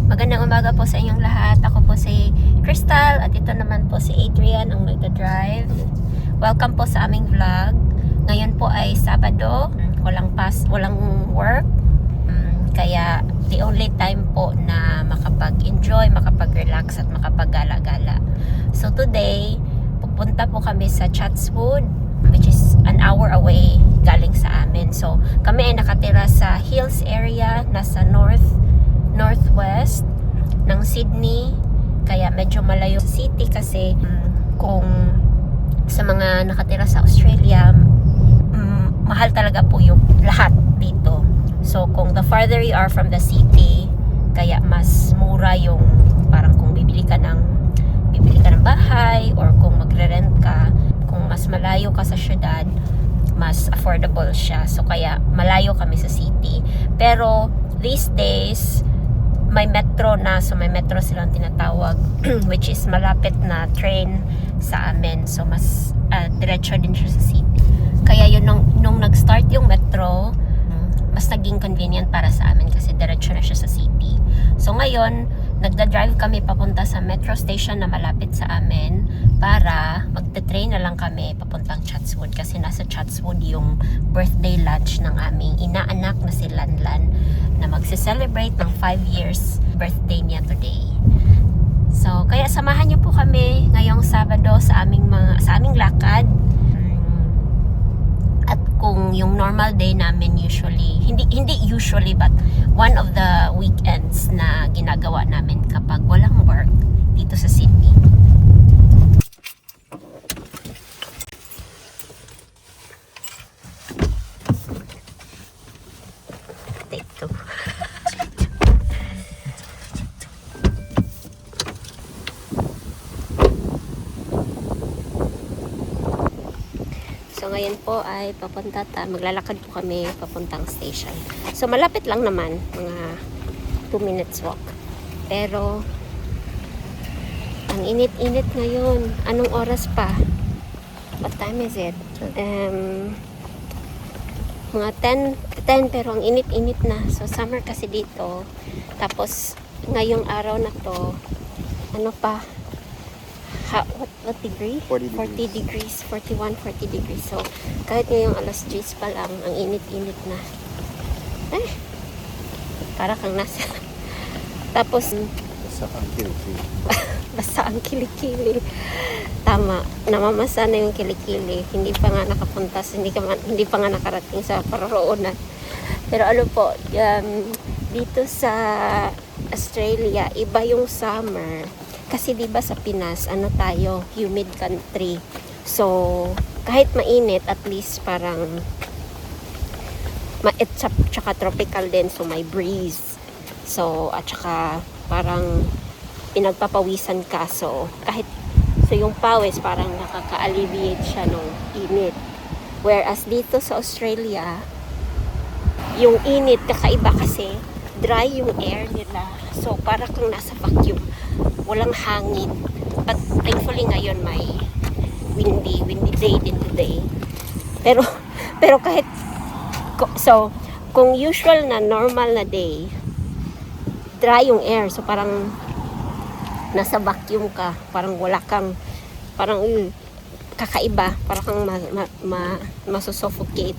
Magandang umaga po sa inyong lahat. Ako po si Crystal at ito naman po si Adrian ang nagda-drive. Welcome po sa aming vlog. Ngayon po ay Sabado, walang work. Kaya the only time po na makapag-enjoy, makapag-relax at makapag-gala-gala. So today, pupunta po kami sa Chatswood, which is an hour away galing sa amin. So kami ay nakatira sa hills area, nasa northwest ng Sydney, kaya medyo malayo sa city kasi kung sa mga nakatira sa Australia, mahal talaga po yung lahat dito. So kung the farther you are from the city, kaya mas mura yung parang kung bibili ka ng bahay or kung magre-rent ka, kung mas malayo ka sa syudad, mas affordable siya. So kaya malayo kami sa city. Pero these days may metro na, so may metro silang tinatawag which is malapit na train sa amin, so mas diretso din siya sa city. Kaya yun nung nag-start yung metro, mas naging convenient para sa amin kasi diretso na siya sa city. So ngayon nagda-drive kami papunta sa metro station na malapit sa amin para magte-train na lang kami papuntang Chatswood kasi nasa Chatswood yung birthday lunch ng aming inaanak na si Lanlan na magse-celebrate ng 5 years birthday niya today. So kaya samahan niyo po kami ngayong Sabado sa aming lakad. At kung yung normal day namin usually, hindi usually but one of the weekends na ginagawa namin kapag walang work dito sa Sydney. Take two. So ngayon po ay maglalakad po kami papuntang station. So malapit lang naman, mga 2 minutes walk. Pero ang init-init ngayon. Anong oras pa? What time is it? Mga 10 pero ang init-init na. So summer kasi dito. Tapos ngayong araw na to, ano pa? What degree? 40 degrees. 41, 40 degrees. So, kahit ngayong alas 10 pa lang, ang init-init na. Para kang nasa. Tapos, basta ang kilikili. basta ang kilikili. Tama. Namamasa na yung kilikili. Hindi pa nga nakapuntas. Hindi pa nga nakarating sa paroroonan. Pero ano po, dito sa Australia, iba yung summer. Kasi diba sa Pinas, humid country. So, kahit mainit, at least parang tsaka tropical din, so may breeze. So, at tsaka parang pinagpapawisan ka. So yung pawis parang nakaka-alleviate siya ng init. Whereas dito sa Australia, yung init kakaiba kasi dry yung air nila. So, para kang nasa vacuum. Walang hangin. But thankfully ngayon may windy day din today. Pero kahit kung usual na normal na day, dry yung air. So parang nasa vacuum ka. Parang wala kang kakaiba. Parang kang masusuffocate.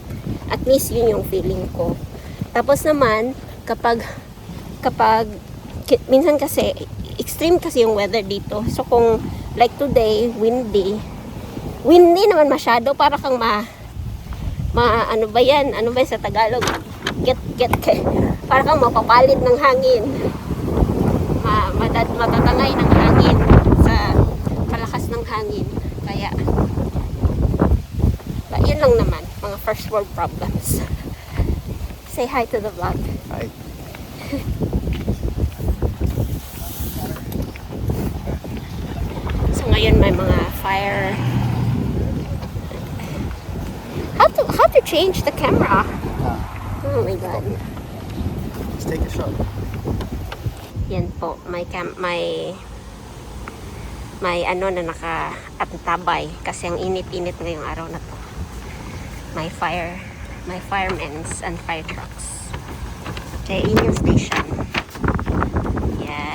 At least yun yung feeling ko. Tapos naman kapag minsan kasi extreme kasi yung weather dito. So kung like today, windy naman masyado, para kang ano ba yan sa Tagalog? Para kang mapapalit ng hangin. Matatangay ng hangin sa kalakas ng hangin. Kaya yun lang naman, mga first world problems. Say hi to the vlog. Hi. Ngayon may mga fire. How to change the camera? Oh my god. Let's take a shot. Yan po, may ano na naka-antabay kasi ang init-init ngayong araw na to. May firemen and fire trucks. Kaya in yung station. Yan.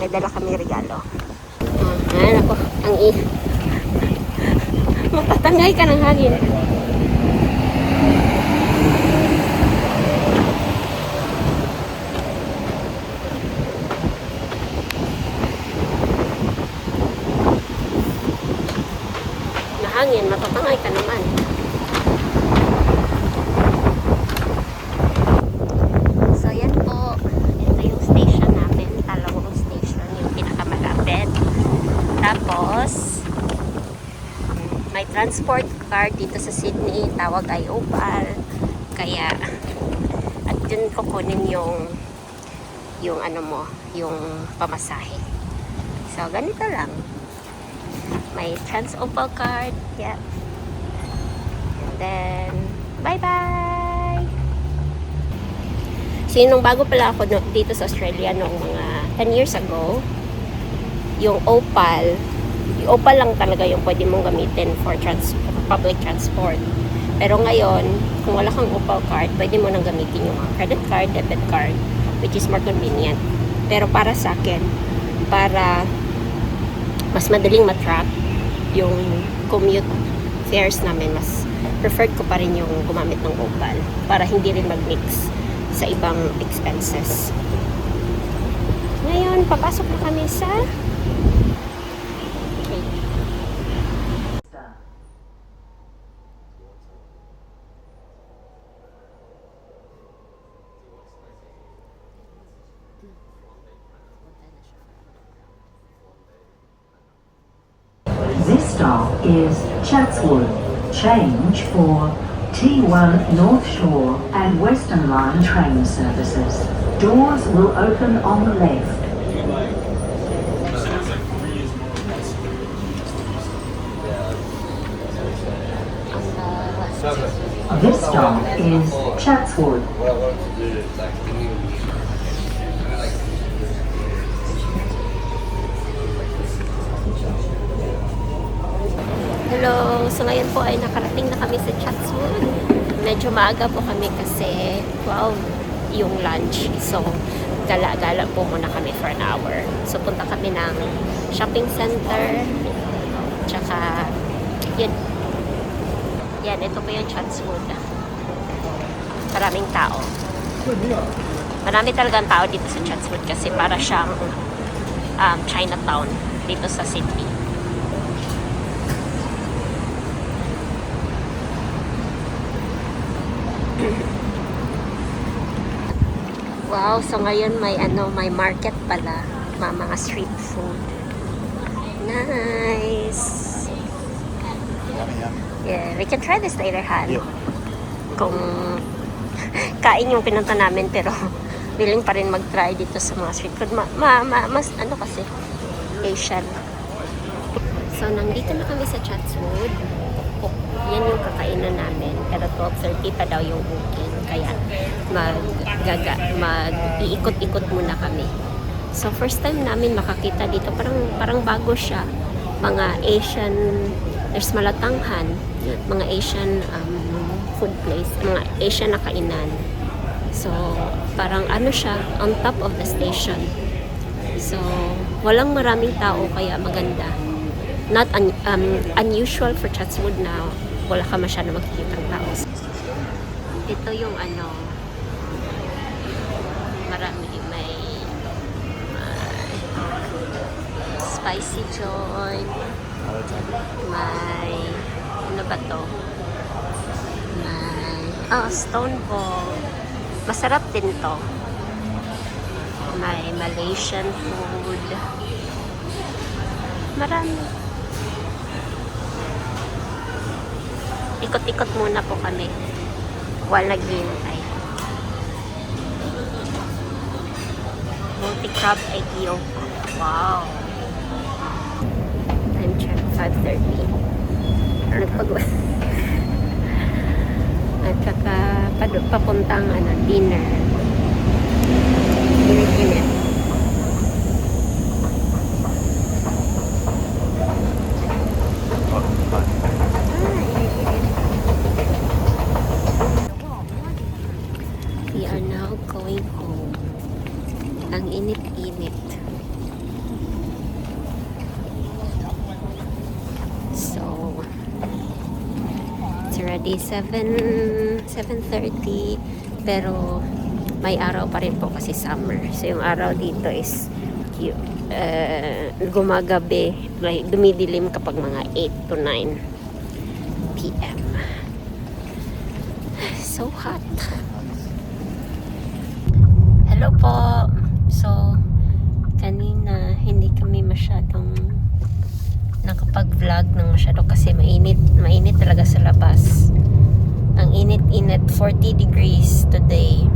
may dala kami regalo. Ayan ako, ang matatangay ka ng hangin. Hangin, matatangay ka naman. So, yan po. Ito yung station namin. Talawang station, yung pinakamalapit. Tapos, may transport card dito sa Sydney. Tawag ay Opal. Kaya, at dun kukunin yung ano mo, yung pamasahe. So, ganito lang. May Trans-Opal card. Yeah. And then, bye-bye! So, nung bago pala ako dito sa Australia nung mga 10 years ago, yung Opal lang talaga yung pwede mong gamitin for public transport. Pero ngayon, kung wala kang Opal card, pwede mo nang gamitin yung credit card, debit card, which is more convenient. Pero para sa akin, para mas madaling matrack yung commute fares namin, mas preferred ko pa rin yung gumamit ng Opal para hindi rin mag-mix sa ibang expenses. Ngayon, papasok na kami sa This stop is Chatswood. Change for T1 North Shore and Western Line train services. Doors will open on the left. This stop is Chatswood. Hello! So ngayon po ay nakarating na kami sa Chatswood. Medyo maaga po kami kasi 12 yung lunch. So gala-gala po muna kami for an hour. So punta kami ng shopping center. Tsaka yan. Yan, ito po yung Chatswood. Maraming tao. Marami talagang tao dito sa Chatswood kasi para siyang Chinatown dito sa Sydney. Wow, so ngayon may market pala, mga street food. Nice. Yummy, yummy. Yeah, we can try this later, Han. Yep. Kung kain yung pinunta namin pero willing pa rin mag-try dito sa mga street food. Mas ano kasi Asian. So nandito na kami sa Chatswood. Yan yung kakainan namin. Pero 12:30 pa daw yung booking. Kaya mag-iikot-ikot muna kami. So first time namin makakita dito. Parang bago siya. Mga Asian, there's Malatanghan. Mga Asian food place. Mga Asian na kainan. So parang ano siya, on top of the station. So walang maraming tao kaya maganda. Not unusual for Chatswood na wala ka masyado makikitang tao. Ito yung marami, may spicy joy, may ano ba to? May stone ball. Masarap din to. May Malaysian food. Marami. Ikot-ikot muna po kami while naghihintay. Multi-crab egg yolk. Wow! Time check, 5:30. Nagpag- At saka papuntang dinner. Dinner. We are now going home. Ang init-init. already 7:30, pero may araw pa rin po kasi summer. So yung araw dito is gumagabi, like dumidilim kapag mga 8 to 9 p.m. So hot. Hello po. So kanina hindi kami masyadong nakapag-vlog ng masyado kasi mainit talaga sa labas. Ang init, 40 degrees today.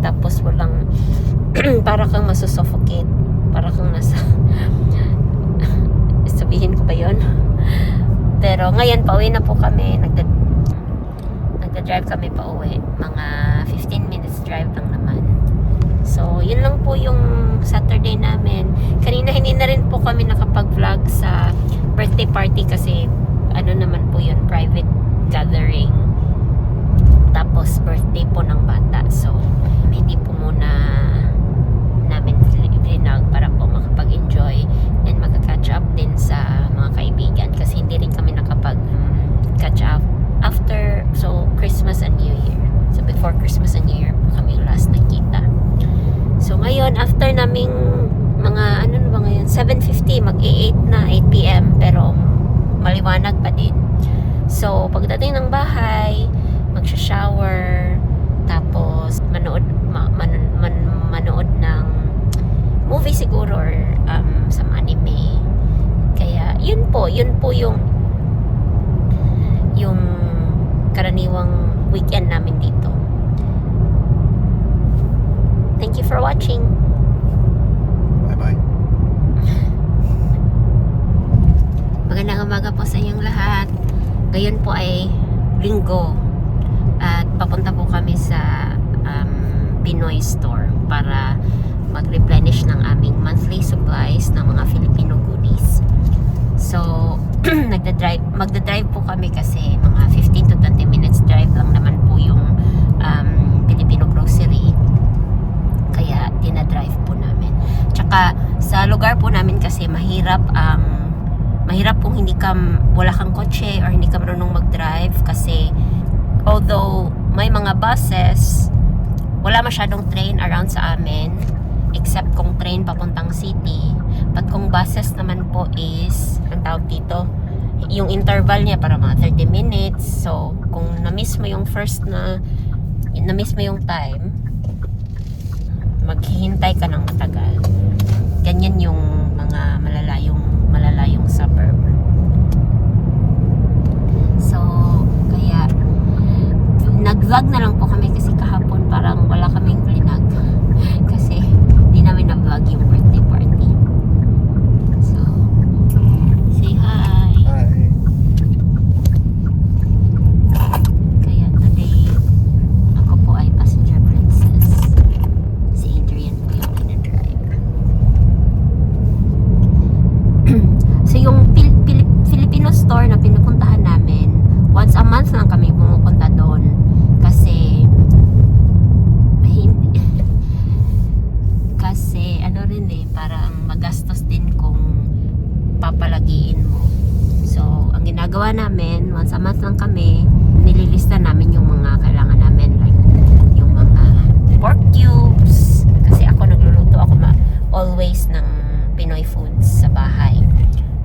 Tapos walang para kang masusuffocate, para kang nasa sabihin ko ba yun? Pero ngayon pauwi na po kami, nagda-drive kami pauwi, mga 15 minutes drive lang naman. So yun lang po yung Saturday namin. Kanina hindi na rin po kami nakapag-vlog sa birthday party kasi ano naman po yun, private gathering, tapos birthday po ng bata. So hindi po muna namin vlog para po makapag-enjoy and magka-catch up din sa mga kaibigan kasi hindi rin kami nakapag-catch up after Christmas and New Year. So before Christmas and New Year po kami last nakita. So ngayon after naming mga 7:50, mag-8 na, 8 p.m. pero maliwanag pa din. So pagdating ng bahay, magsha-shower, tapos manood ng movie siguro or some anime. Kaya yun po yung karaniwang weekend namin dito. Thank you for watching. Bye-bye. Magandang umaga po sa inyong lahat. Ngayon po ay Linggo at papunta po kami sa Pinoy store para mag-replenish ng aming monthly supplies ng mga Filipino goodies. So, magda-drive po kami kasi mga 15 to 20 minutes drive lang naman po yung Filipino grocery. Kaya dinadrive po namin. Tsaka sa lugar po namin kasi mahirap kung wala kang kotse or hindi ka marunong mag-drive kasi although may mga buses, wala masyadong train around sa amin except kung train papuntang city. But kung buses naman po is, ang tawag dito, yung interval niya para mga 30 minutes. So, kung na-miss mo yung time, maghihintay ka ng matagal. Ganyan yung mga malalayong suburb. So, kaya nag-vlog na lang po kami kasi kahapon parang wala kaming vlog kasi hindi namin na-vlog yung birthday party. So, say hi. Hi. Kaya today, ako po ay passenger princess. Si Adrian po yung nag-drive. So yung Filipino store na pinupuntahan namin, once a month lang kami pumupunta doon kasi rin parang magastos din kung papalagiin mo. So ang ginagawa namin, once a month lang kami, nililista namin yung mga kailangan namin, like yung mga pork cubes kasi ako nagluluto always ng Pinoy foods sa bahay.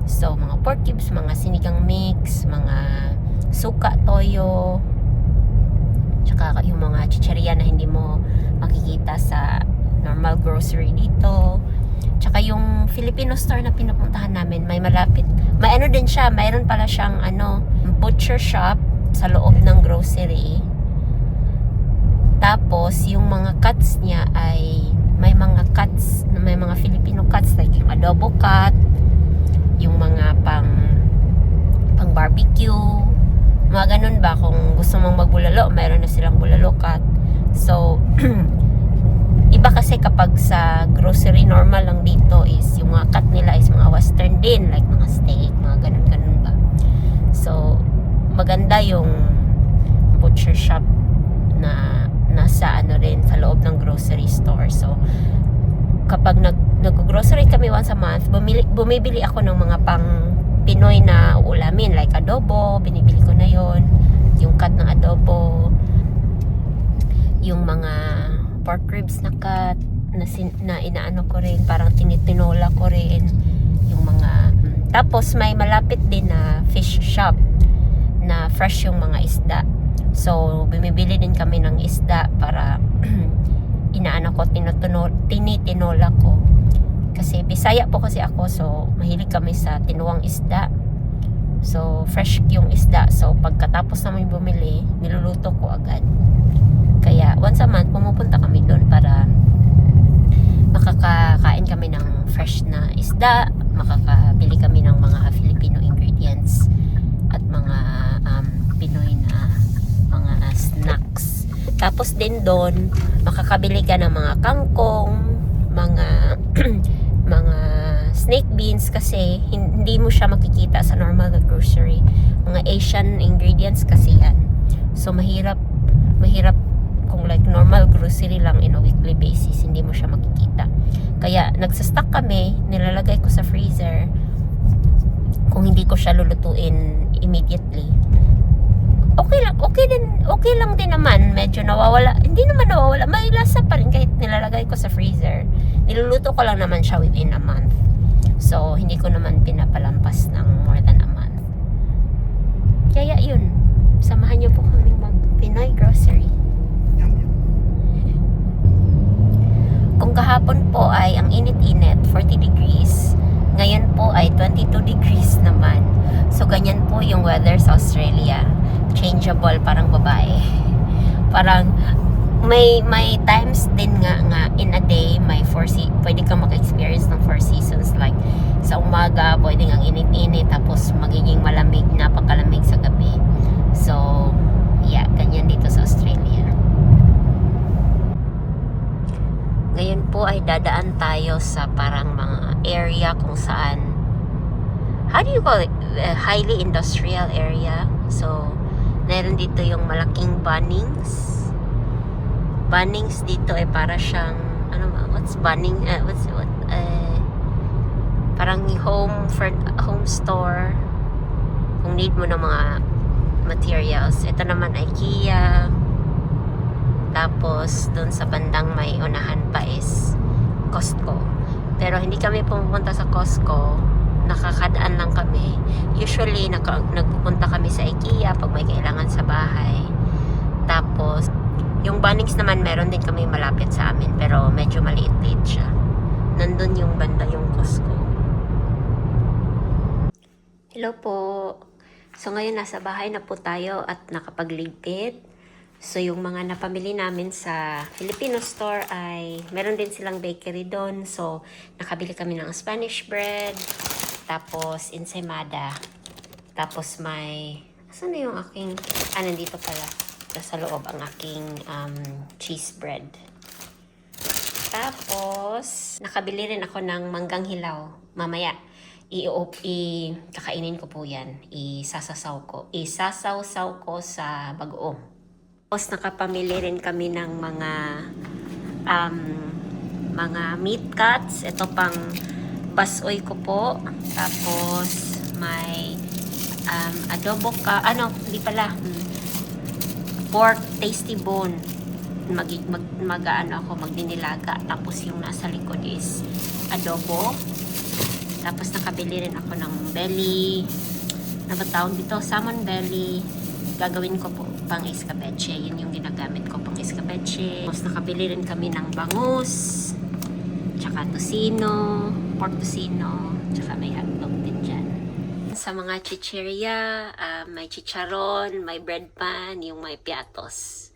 So mga pork cubes, mga sinigang mix, mga suka, toyo, tsaka yung mga chicheria na hindi mo makikita sa normal grocery dito. Tsaka yung Filipino store na pinupuntahan namin, may malapit. May din siya, mayroon pala siyang butcher shop sa loob ng grocery. Tapos yung mga cuts niya ay may mga Filipino cuts like yung adobo cut, yung mga pang barbecue, mga ganun ba. Kung gusto mong magbulalo, mayroon na silang bulalo cut. So iba kasi kapag sa grocery normal lang dito is yung mga cut nila is mga western din, like mga steak, mga ganun ba. So maganda yung butcher shop na nasa rin sa loob ng grocery store. So kapag nag-grocery kami once a month, bumibili ako ng mga pang Pinoy na ulamin like adobo, binibili ko na yon. yung cut ng adobo, yung mga pork ribs na cut, na inaano ko rin, parang tinitinola ko rin, yung mga, tapos may malapit din na fish shop, na fresh yung mga isda. So, bumibili din kami ng isda para inaano ko, tinitinola ko. Kasi Bisaya po kasi ako, so mahilig kami sa tinuwang isda. So, fresh yung isda. So, pagkatapos namin bumili, niluluto ko agad. Kaya, once a month, pumupunta kami doon para makakakain kami ng fresh na isda, makakabili kami ng mga Filipino ingredients at mga Pinoy na mga snacks. Tapos din doon, makakabili ka ng mga kangkong, mga mga snake beans kasi hindi mo siya makikita sa normal na grocery. Mga Asian ingredients kasi yan. So mahirap kung like normal grocery lang in a weekly basis, hindi mo siya makikita. Kaya nagsastock kami, nilalagay ko sa freezer kung hindi ko siya lulutuin immediately. Okay lang din naman. Medyo nawawala. Hindi naman nawawala. May lasa pa rin kahit nilalagay ko sa freezer. Niluluto ko lang naman siya within a month. So, hindi ko naman pinapalampas ng more than a month. Kaya yun. Samahan niyo po kaming mag-Pinoy grocery. Yum, yum. Kung kahapon po ay ang init-init, 40 degrees. Ngayon po ay 22 degrees naman. So, ganyan po yung weather sa Australia. Changeable, parang babae. Parang may times din nga in a day may pwede kang maka-experience ng 4 seasons, like sa umaga pwedeng ang init-init tapos magiging malamig, napakalamig sa gabi. So yeah, ganyan dito sa Australia. Ngayon po ay dadaan tayo sa parang mga area kung saan, how do you call it, highly industrial area. So meron dito yung malaking Bunnings. Bunnings dito ay para siyang what's Bunning? Parang home store. Kung need mo ng mga materials. Ito naman IKEA. Tapos doon sa bandang may unahan pa is Costco. Pero hindi kami pumunta sa Costco. Nakakadaan lang kami. Usually, nagpupunta kami sa IKEA pag may kailangan sa bahay. Tapos, yung Bunnings naman, meron din kami malapit sa amin. Pero medyo maliit-liit siya. Nandun yung banda yung Costco. Hello po. So, ngayon nasa bahay na po tayo at nakapagligpit. So, yung mga napamili namin sa Filipino store ay meron din silang bakery doon. So, nakabili kami ng Spanish bread. Tapos, ensaymada. Tapos, asan na yung aking, nandito pala. Sa loob ang aking cheese bread. Tapos, nakabili rin ako ng manggang hilaw. Mamaya, kakainin ko po yan. Isasasaw ko sa bagoong. Tapos, nakapamili rin kami ng mga meat cuts. Ito pang basoy ko po. Tapos, may adobo pork tasty bone. Magdinilaga. Tapos, yung nasa likod is adobo. Tapos, nakabili rin ako ng belly. Ano ba tawag dito? Salmon belly. Gagawin ko po pang escabeche. Yun yung ginagamit ko pang escabeche. Tapos, nakabili rin kami ng bangus. Tsaka tocino, pork tocino, tsaka may hotdog din dyan. Sa mga chichirya, may chicharon, may bread pan, yung may piatos.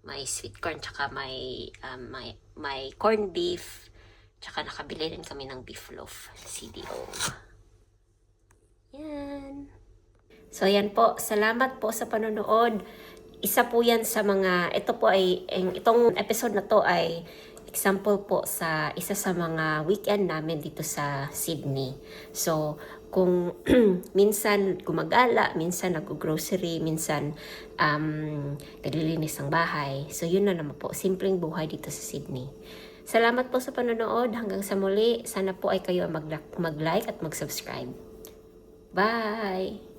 May sweet corn, tsaka may corned beef. Tsaka nakabili rin kami ng beef loaf, CDO. Yan. So yan po, salamat po sa panonood. Isa po yan sa itong episode na to ay example po sa isa sa mga weekend namin dito sa Sydney. So, kung minsan gumagala, minsan nag-grocery, minsan naglilinis ng bahay. So, yun na naman po. Simpleng buhay dito sa Sydney. Salamat po sa panonood. Hanggang sa muli. Sana po ay kayo mag-like at mag-subscribe. Bye!